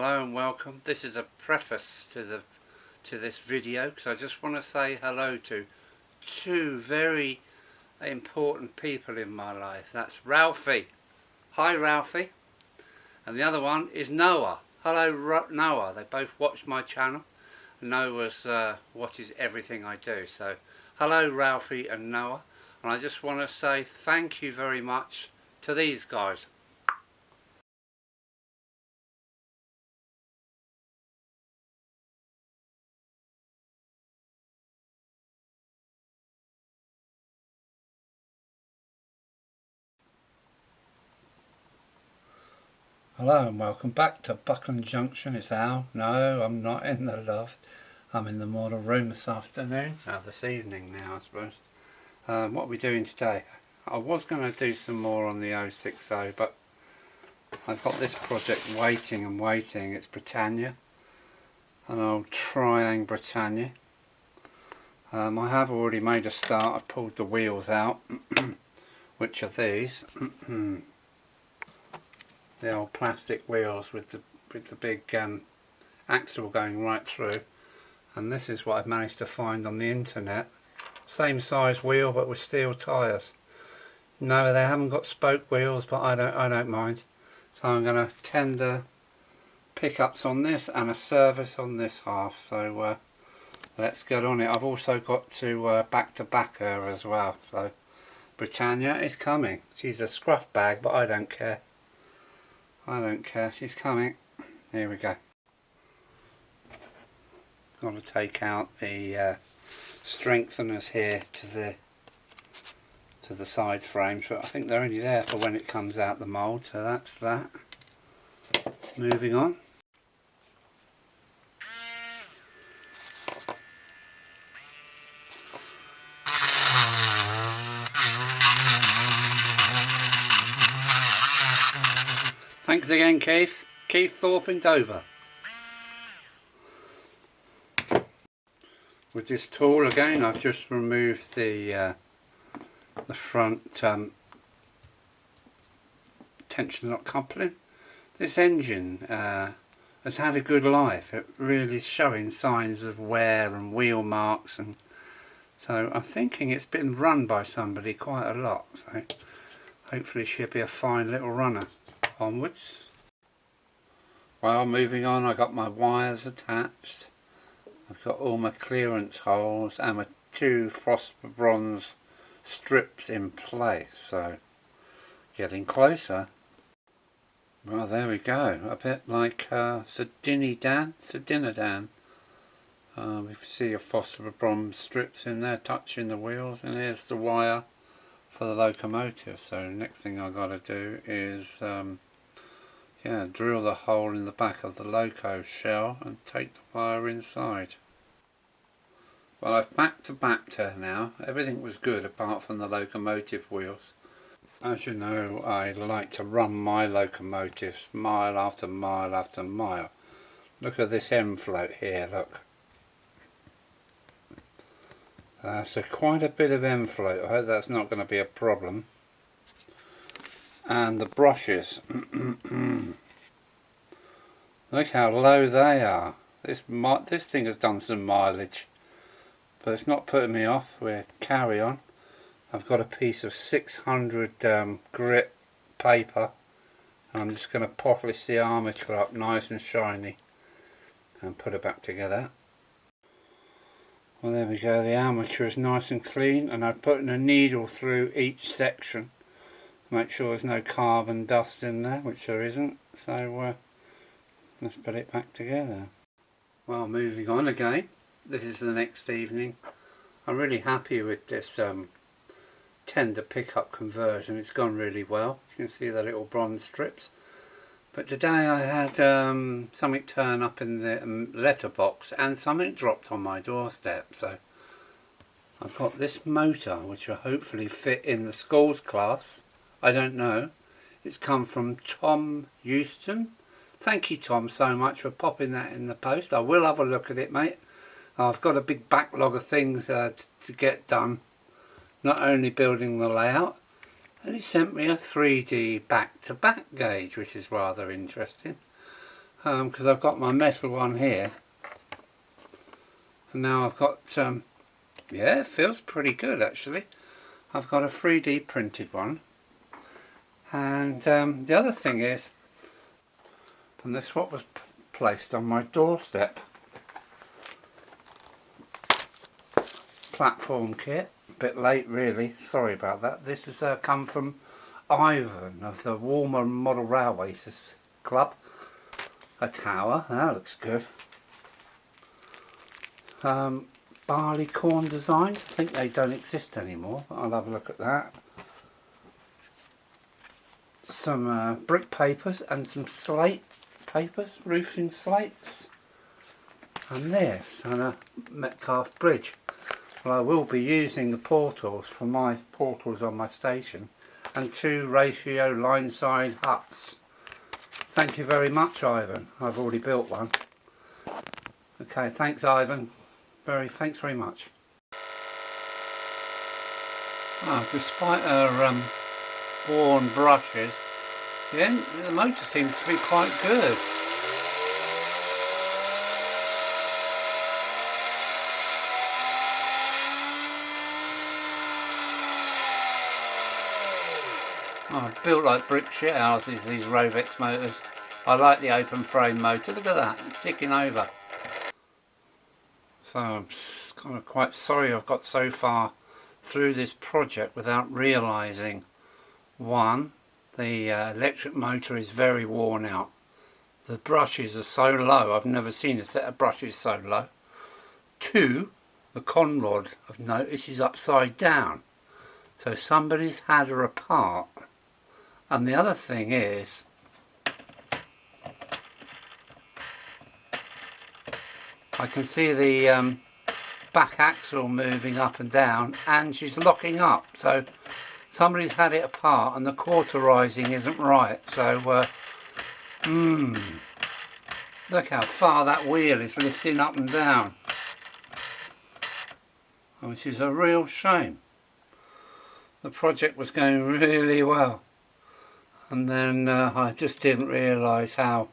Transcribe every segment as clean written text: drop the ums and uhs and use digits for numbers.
Hello and welcome. This is a preface to this video because I just want to say hello to two very important people in my life. That's Ralphie. Hi Ralphie. And the other one is Noah. Hello Noah. They both watch my channel. Noah's watches everything I do. So hello Ralphie and Noah. And I just want to say thank you very much to these guys. Hello and welcome back to Buckland Junction. It's Al. No, I'm not in the loft. I'm in the model room this afternoon. This evening now, I suppose. What are we doing today? I was going to do some more on the 060, but I've got this project waiting and waiting. It's Britannia, an old Tri-and Britannia. I have already made a start. I've pulled the wheels out, which are these. The old plastic wheels with the big axle going right through, and this is what I've managed to find on the internet. Same size wheel but with steel tyres. No, they haven't got spoke wheels, but I don't mind. So I'm going to tender pickups on this and a service on this half. So let's get on it. I've also got to back her as well. So Britannia is coming. She's a scruff bag, but I don't care. I don't care, she's coming. Here we go. Got to take out the strengtheners here to the side frames, but I think they're only there for when it comes out the mould, so that's that. Moving on. Thanks again, Keith. Keith Thorpe in Dover. With this tool again, I've just removed the front tension lock coupling. This engine has had a good life. It really is showing signs of wear and wheel marks, and so I'm thinking it's been run by somebody quite a lot. So hopefully it should be a fine little runner. Onwards. Well, moving on, I got my wires attached. I've got all my clearance holes and my two phosphor bronze strips in place, so getting closer. Well, there we go, a bit like Sardina Dan. We see your phosphor bronze strips in there touching the wheels, and here's the wire for the locomotive. So next thing I've got to do is drill the hole in the back of the loco shell and take the wire inside. Well, I've back to her now. Everything was good apart from the locomotive wheels. As you know, I like to run my locomotives mile after mile after mile. Look at this end float here, look. So quite a bit of end float. I hope that's not going to be a problem. And the brushes. Look how low they are. This thing has done some mileage, but it's not putting me off. We'll carry on. I've got a piece of 600 grit paper, and I'm just going to polish the armature up nice and shiny and put it back together. Well, there we go. The armature is nice and clean, and I've put a needle through each section. Make sure there's no carbon dust in there, which there isn't. So let's put it back together. Well, moving on again. This is the next evening. I'm really happy with this tender pickup conversion. It's gone really well. You can see the little bronze strips. But today I had something turn up in the letterbox and something dropped on my doorstep. So I've got this motor which will hopefully fit in the schools class. I don't know. It's come from Tom Houston. Thank you, Tom, so much for popping that in the post. I will have a look at it, mate. I've got a big backlog of things to get done. Not only building the layout, and he sent me a 3D back-to-back gauge, which is rather interesting. because I've got my metal one here, and now I've got yeah, it feels pretty good actually. I've got a 3D printed one, and the other thing is, and this what was placed on my doorstep, platform kit. A bit late really, sorry about that. This has come from Ivan of the Warmer Model Railways Club. A tower, that looks good. Barley corn designs, I think they don't exist anymore, but I'll have a look at that. Some brick papers and some slate papers, roofing slates. And this, and a Metcalfe bridge. Well, I will be using the portals for my portals on my station, and 2 ratio line side huts. Thank you very much, Ivan. I've already built one. Okay, thanks, Ivan. Thanks very much. Oh, despite her worn brushes, the motor seems to be quite good. Oh, built like brick shit houses, these Rovex motors. I like the open frame motor. Look at that, it's ticking over. So I'm kind of quite sorry I've got so far through this project without realising, one, the electric motor is very worn out. The brushes are so low, I've never seen a set of brushes so low. 2, the conrod, I've noticed, is upside down. So somebody's had her apart. And the other thing is, I can see the back axle moving up and down, and she's locking up. So somebody's had it apart and the cauterizing isn't right. So look how far that wheel is lifting up and down, which is a real shame. The project was going really well, and then I just didn't realise how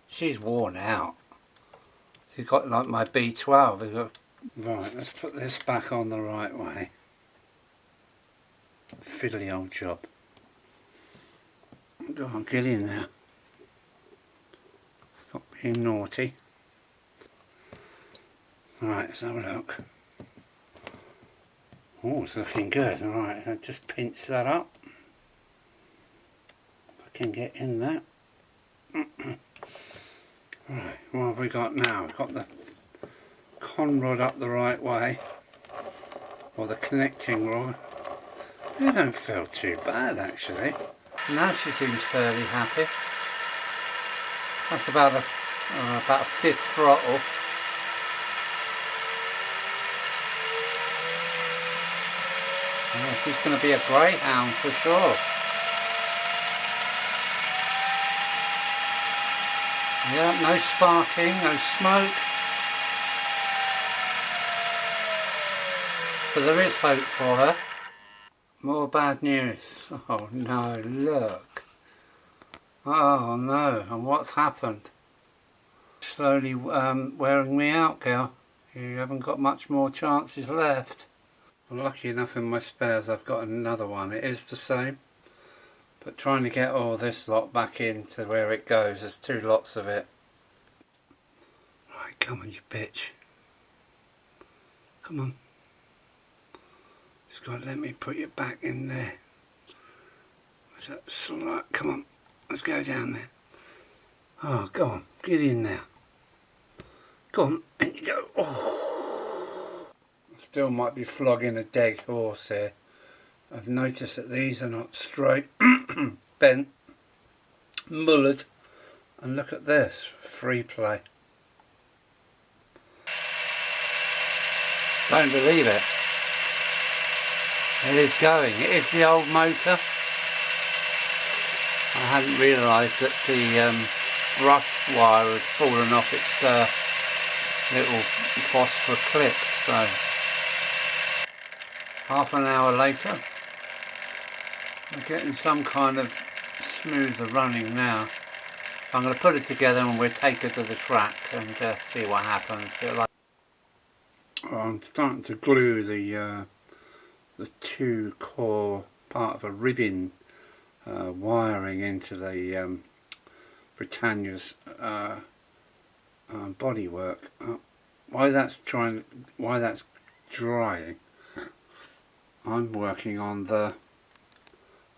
she's worn out. She's got like my B12. Right, let's put this back on the right way. Fiddly old job. Go on, get in there. Stop being naughty. Right, let's have a look. Oh, it's looking good. Alright, I'll just pinch that up. If I can get in there. Right, what have we got now? We've got the conrod up the right way, or the connecting rod. They don't feel too bad actually. Now she seems fairly happy. That's about a 5th throttle. Oh, she's going to be a greyhound for sure. Yeah, no sparking, no smoke. So there is hope for her. More bad news. Oh no, look. Oh no, and what's happened? Slowly wearing me out, girl. You haven't got much more chances left. Well, lucky enough in my spares I've got another one. It is the same, but trying to get all this lot back into where it goes, there's 2 lots of it. Right, come on you bitch. Come on. Just got to let me put you back in there. What's that slut? Come on, let's go down there. Oh, go on, get in there. Go on, and you go. Oh. I still might be flogging a dead horse here. I've noticed that these are not straight, bent, mullered, and look at this, free play. Don't believe it. It is going. It is the old motor. I hadn't realised that the brush wire had fallen off its little phosphor clip. So half an hour later, we're getting some kind of smoother running now. I'm going to put it together and we'll take it to the track and see what happens. I'm starting to glue the two core part of a ribbon wiring into the Britannia's bodywork. While that's drying, I'm working on the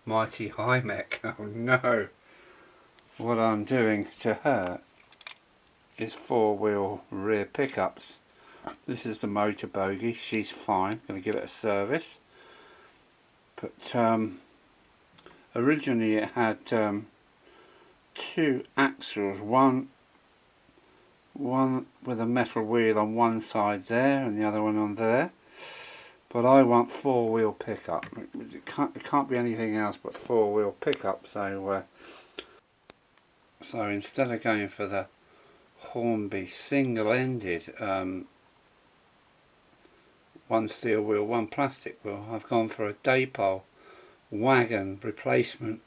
mighty Hymec. Oh no! What I'm doing to her is four-wheel rear pickups. This is the motor bogie. She's fine. Going to give it a service. But originally it had two axles. One with a metal wheel on one side there, and the other one on there. But I want four-wheel pickup. It can't be anything else but four-wheel pickup. So instead of going for the Hornby single-ended one steel wheel, one plastic wheel, I've gone for a Daypole wagon replacement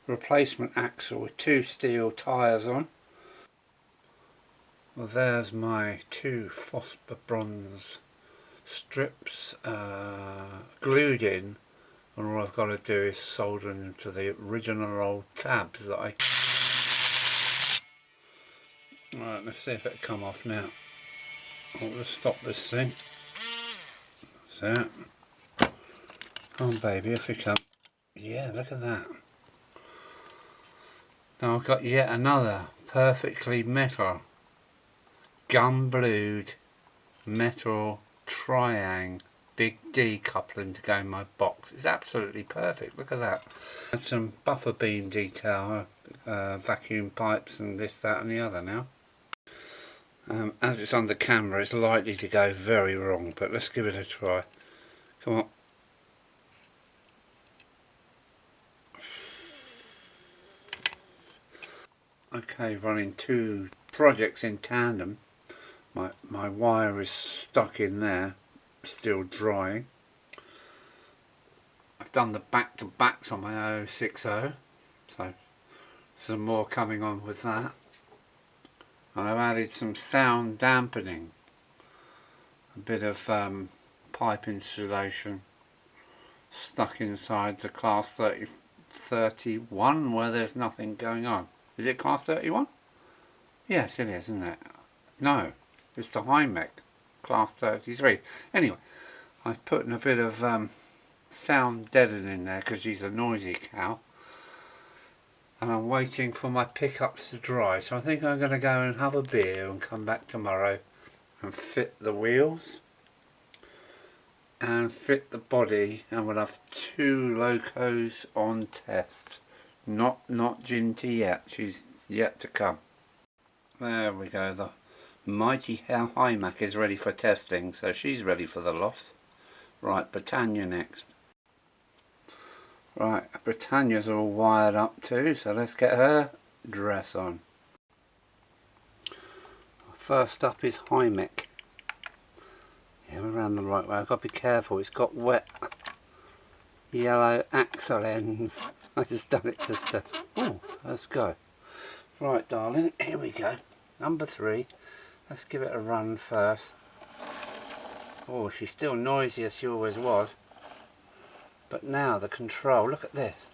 replacement axle with two steel tyres on. Well, there's my two phosphor bronze strips glued in, and all I've got to do is solder them to the original old tabs that I... Right, let's see if it'll come off now. I'll just stop this thing. That's it. Come on baby, off you come. Yeah, look at that. Now I've got yet another perfectly metal, gun-blued metal Tri-and big D coupling to go in my box. It's absolutely perfect, look at that. Had some buffer beam detail, vacuum pipes and this, that and the other now. As it's on the camera it's likely to go very wrong, but let's give it a try. Come on. Okay, running two projects in tandem. My wire is stuck in there, still drying. I've done the back-to-backs on my 060, so some more coming on with that. And I've added some sound dampening, a bit of pipe insulation stuck inside the class 31 where there's nothing going on. Is it class 31? Yes it is, isn't it? No, it's the Hymec class 33. Anyway, I've put in a bit of sound deadening in there because she's a noisy cow, and I'm waiting for my pickups to dry, so I think I'm going to go and have a beer and come back tomorrow and fit the wheels and fit the body, and we'll have two locos on test. Not Ginty yet, she's yet to come. There we go, the mighty Hymec is ready for testing, so she's ready for the loft. Right, Britannia next. Right, Britannia's all wired up too, so let's get her dress on. First up is Hymec. Yeah, we're around the right way. I've got to be careful, it's got wet yellow axle ends. I just done it just to... Oh, let's go. Right darling, here we go. Number 3. Let's give it a run first. Oh, she's still noisy as she always was. But now the control, look at this.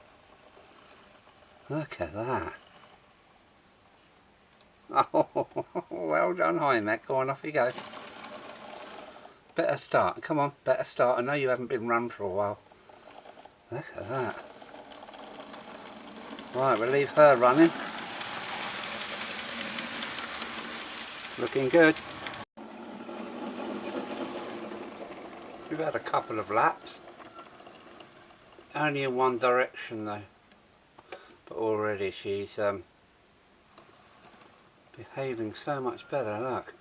Look at that. Oh, well done Hymec, go on, off you go. Better start, come on, better start. I know you haven't been run for a while. Look at that. Right, we'll leave her running. It's looking good. We've had a couple of laps. Only in one direction though. But already she's behaving so much better, look.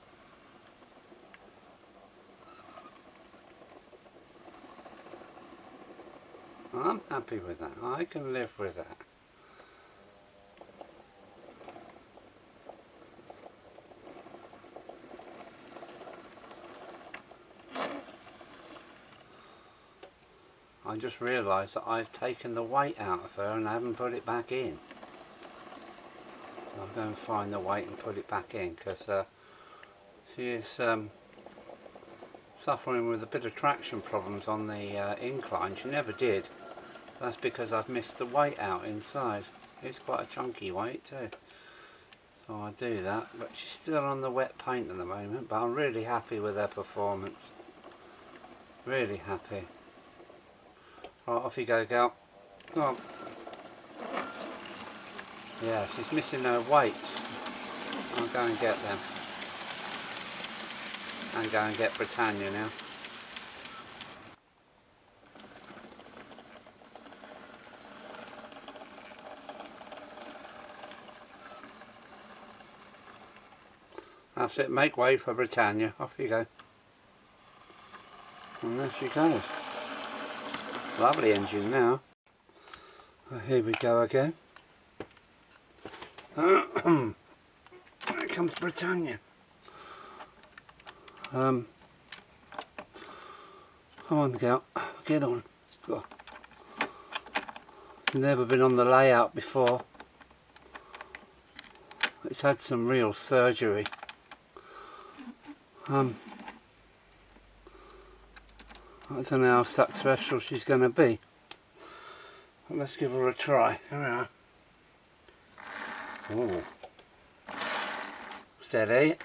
I'm happy with that. I can live with that. I just realised that I've taken the weight out of her and I haven't put it back in. go and find the weight and put it back in, because she is suffering with a bit of traction problems on the incline. She never did. That's because I've missed the weight out inside. It's quite a chunky weight too. So I do that, but she's still on the wet paint at the moment, but I'm really happy with her performance. Really happy. Right, off you go, girl. Come on. Yeah, she's missing her weights. I'll go and get them. And go and get Britannia now. That's it, make way for Britannia. Off you go. And there she goes. Lovely engine now. Well, here we go again. Here comes Britannia. Come on, girl. Get on. Go. Never been on the layout before. It's had some real surgery. I don't know how successful she's going to be. But let's give her a try. Here we are. Ooh. Steady.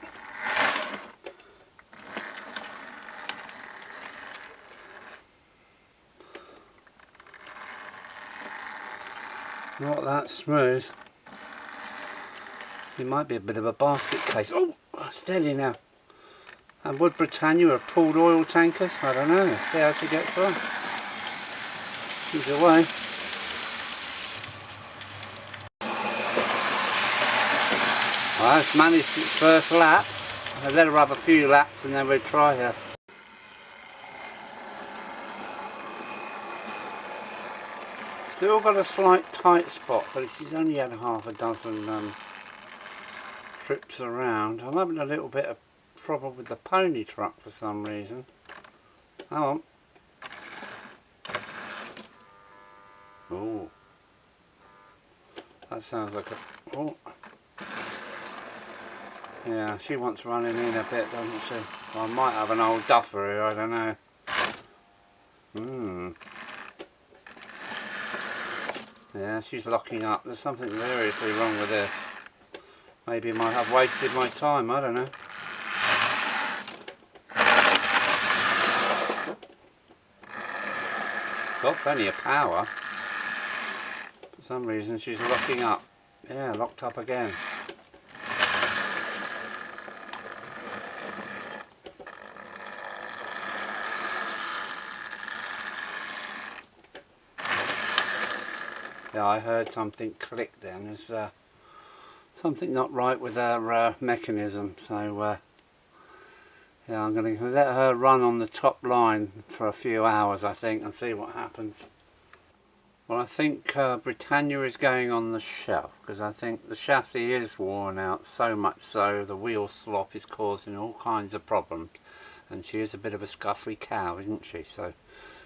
Not that smooth. It might be a bit of a basket case. Oh, steady now. And would Britannia have pulled oil tankers? I don't know. See how she gets on. She's away. Well, it's managed its first lap. I'll let her have a few laps and then we'll try her. Still got a slight tight spot, but she's only had half a dozen trips around. I'm having a little bit of trouble with the pony truck for some reason. Oh. Oh. That sounds like a... Oh. Yeah, she wants running in a bit, doesn't she? Well, I might have an old duffer here, I don't know. Yeah, she's locking up. There's something seriously wrong with this. Maybe I might have wasted my time, I don't know. Got plenty of power. For some reason she's locking up. Yeah, locked up again. Yeah, I heard something click then. There's something not right with her mechanism, so yeah, I'm going to let her run on the top line for a few hours, I think, and see what happens. Well, I think Britannia is going on the shelf, because I think the chassis is worn out, so much so the wheel slop is causing all kinds of problems, and she is a bit of a scuffy cow, isn't she? So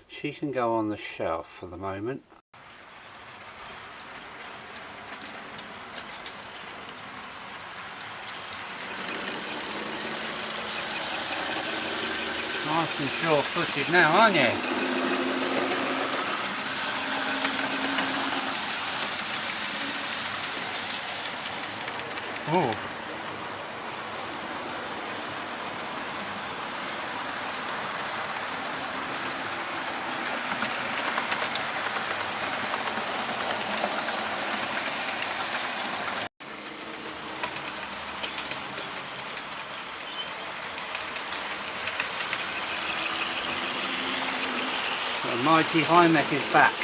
she can go on the shelf for the moment. Nice and sure-footed now, aren't you? Oh. The mighty Hymec is back.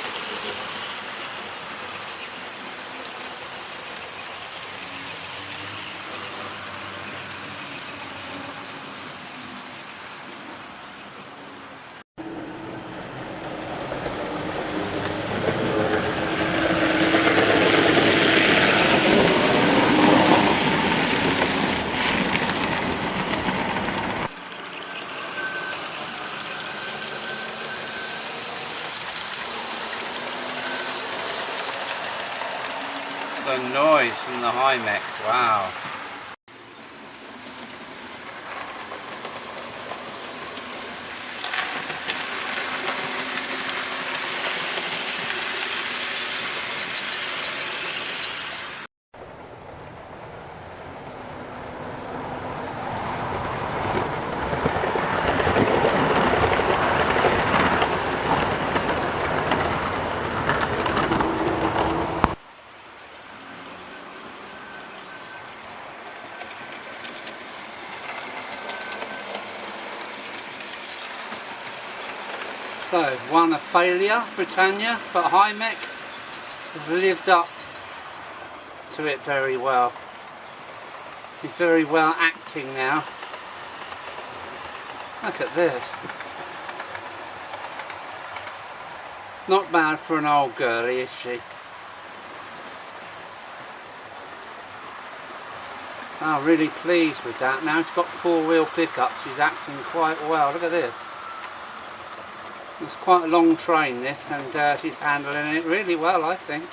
noise from the Hymec. Wow. So, one a failure, Britannia, but Hymec has lived up to it very well. He's very well acting now. Look at this. Not bad for an old girlie, is she? I'm really pleased with that. Now it's got four-wheel pickups, she's acting quite well. Look at this. It's quite a long train this, and she's handling it really well, I think.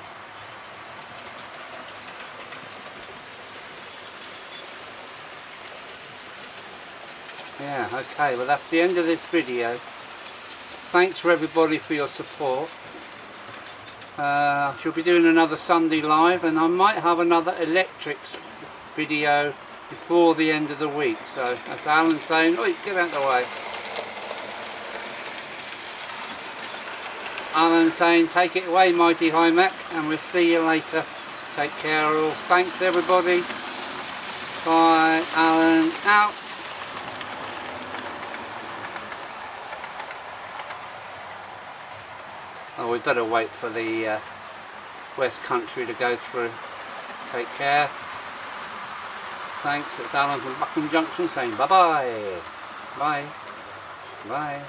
Yeah, okay, well that's the end of this video. Thanks for everybody for your support. I shall be doing another Sunday live, and I might have another electrics video before the end of the week. So that's Alan saying, oi, get out of the way. Alan saying, take it away, mighty Hymec, and we'll see you later. Take care all. Thanks everybody. Bye. Alan out. Oh, we better wait for the West Country to go through. Take care. Thanks. It's Alan from Buckland Junction saying bye-bye. Bye. Bye.